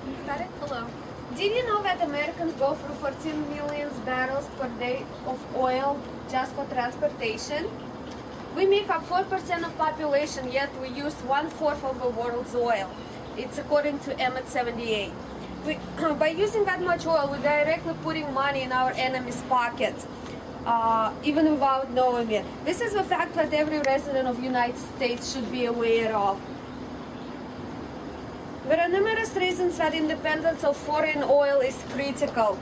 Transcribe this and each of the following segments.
Started? Hello. Did you know that Americans go through 14 million barrels per day of oil just for transportation? We make up 4% of population, yet we use 1/4 of the world's oil. It's according to Emmett 78. By using that much oil, we're directly putting money in our enemies' pockets, even without knowing it. This is a fact that every resident of the United States should be aware of. There are numerous reasons that independence of foreign oil is critical.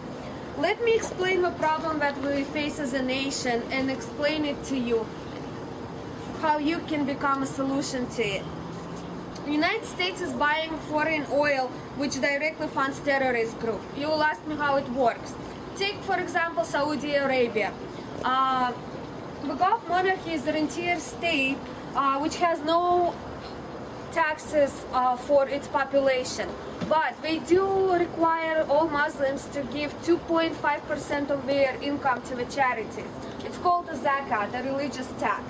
Let me explain the problem that we face as a nation and explain it to you, how you can become a solution to it. The United States is buying foreign oil which directly funds terrorist groups. You will ask me how it works. Take, for example, Saudi Arabia. The Gulf monarchy is the rentier state which has no taxes for its population, but they do require all Muslims to give 2.5% of their income to the charities. It's called the zakat, the religious tax.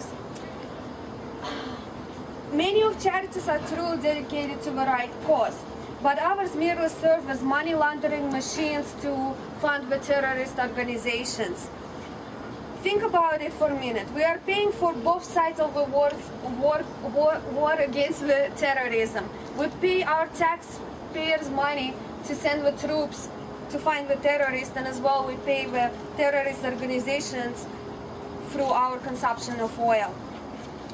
Many of charities are truly dedicated to the right cause, but others merely serve as money laundering machines to fund the terrorist organizations. Think about it for a minute. We are paying for both sides of the war against the terrorism. We pay our taxpayers' money to send the troops to find the terrorists, and as well we pay the terrorist organizations through our consumption of oil.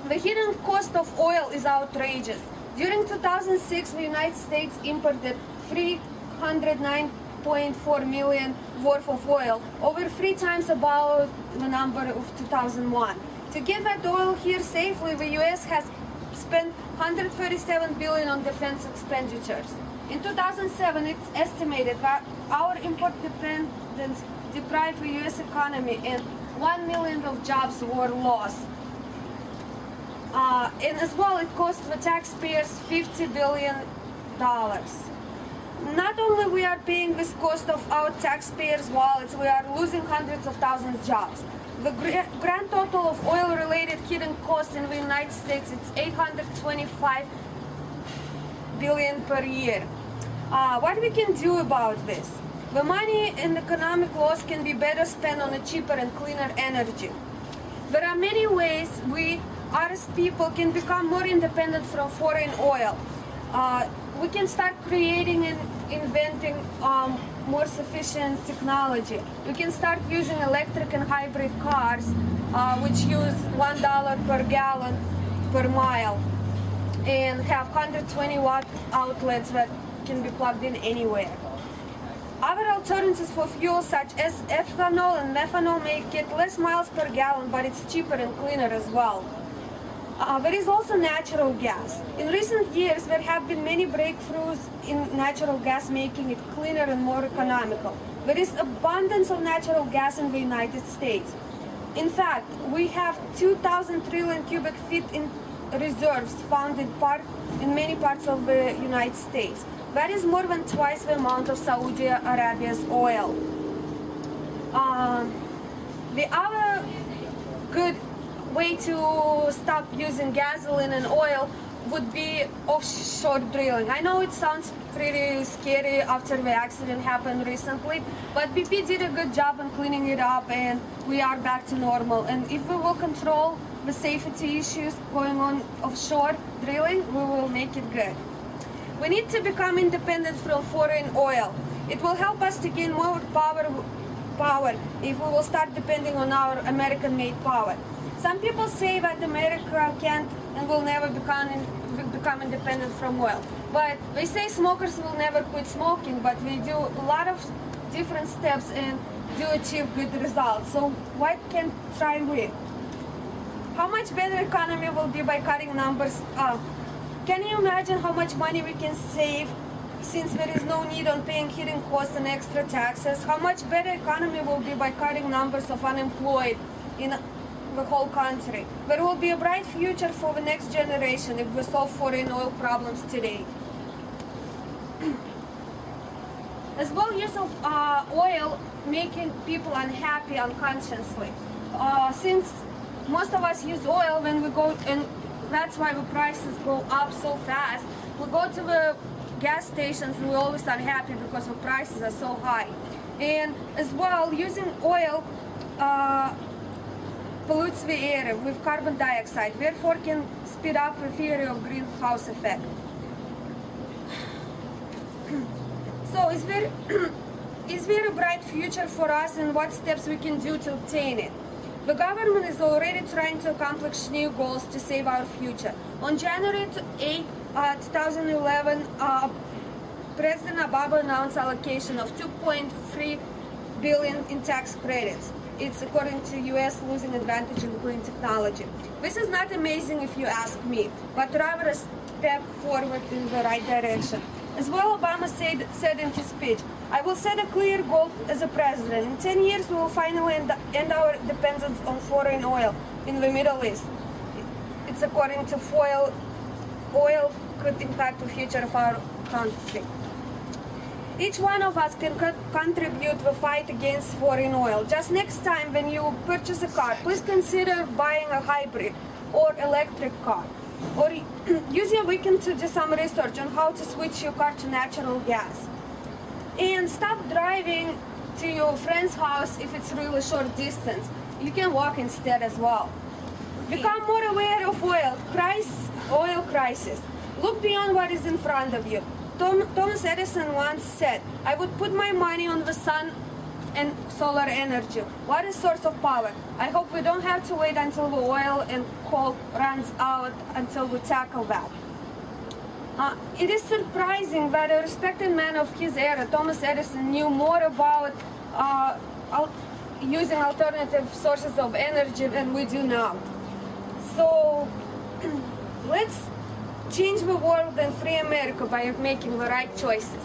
The hidden cost of oil is outrageous. During 2006, the United States imported 309.4 million worth of oil, over 3 times about the number of 2001. To get that oil here safely, the US has spent 137 billion on defense expenditures. In 2007, it's estimated that our import dependence deprived the US economy and 1 million of jobs were lost. And as well, it cost the taxpayers $50 billion. Not only we are paying this cost of our taxpayers' wallets, we are losing hundreds of thousands of jobs. The grand total of oil-related hidden costs in the United States is $825 billion per year. What we can do about this? The money and economic loss can be better spent on a cheaper and cleaner energy. There are many ways we as people can become more independent from foreign oil. We can start creating and inventing more sufficient technology. We can start using electric and hybrid cars which use $1 per gallon per mile and have 120-watt outlets that can be plugged in anywhere. Other alternatives for fuel such as ethanol and methanol may get less miles per gallon, but it's cheaper and cleaner as well. There is also natural gas. In recent years, there have been many breakthroughs in natural gas, making it cleaner and more economical. There is abundance of natural gas in the United States. In fact, we have 2,000 trillion cubic feet in reserves found in many parts of the United States. That is more than twice the amount of Saudi Arabia's oil. The other good way to stop using gasoline and oil would be offshore drilling. I know it sounds pretty scary after the accident happened recently, but BP did a good job in cleaning it up and we are back to normal. And if we will control the safety issues going on offshore drilling, we will make it good. We need to become independent from foreign oil. It will help us to gain more power if we will start depending on our American-made power. Some people say that America can't and will never become independent from oil. But they say smokers will never quit smoking, but we do a lot of different steps and do achieve good results. So what can try we? How much better economy will be by cutting numbers? Can you imagine how much money we can save since there is no need on paying hidden costs and extra taxes? How much better economy will be by cutting numbers of unemployed in the whole country? There will be a bright future for the next generation if we solve foreign oil problems today. As well, use of oil making people unhappy unconsciously. Since most of us use oil when we go, and that's why the prices go up so fast. We go to the gas stations, we're always unhappy because the prices are so high. And as well, using oil pollutes the air with carbon dioxide, therefore can speed up the theory of greenhouse effect. So is there a bright future for us, and what steps we can do to obtain it? The government is already trying to accomplish new goals to save our future. On January 8, 2011, President Obama announced allocation of $2.3 billion in tax credits. It's according to US losing advantage in green technology. This is not amazing if you ask me, but rather a step forward in the right direction. As well, Obama said in his speech, "I will set a clear goal as a president. In 10 years, we will finally end our dependence on foreign oil in the Middle East." It's according to Foil. Oil could impact the future of our country. Each one of us can contribute to the fight against foreign oil. Just next time when you purchase a car, please consider buying a hybrid or electric car. Or use your weekend to do some research on how to switch your car to natural gas. And stop driving to your friend's house if it's really short distance. You can walk instead as well. Become more aware of oil crisis. Look beyond what is in front of you. Thomas Edison once said, "I would put my money on the sun and solar energy. What a source of power." I hope we don't have to wait until the oil and coal runs out until we tackle that. It is surprising that a respected man of his era, Thomas Edison, knew more about using alternative sources of energy than we do now. So let's change the world and free America by making the right choices.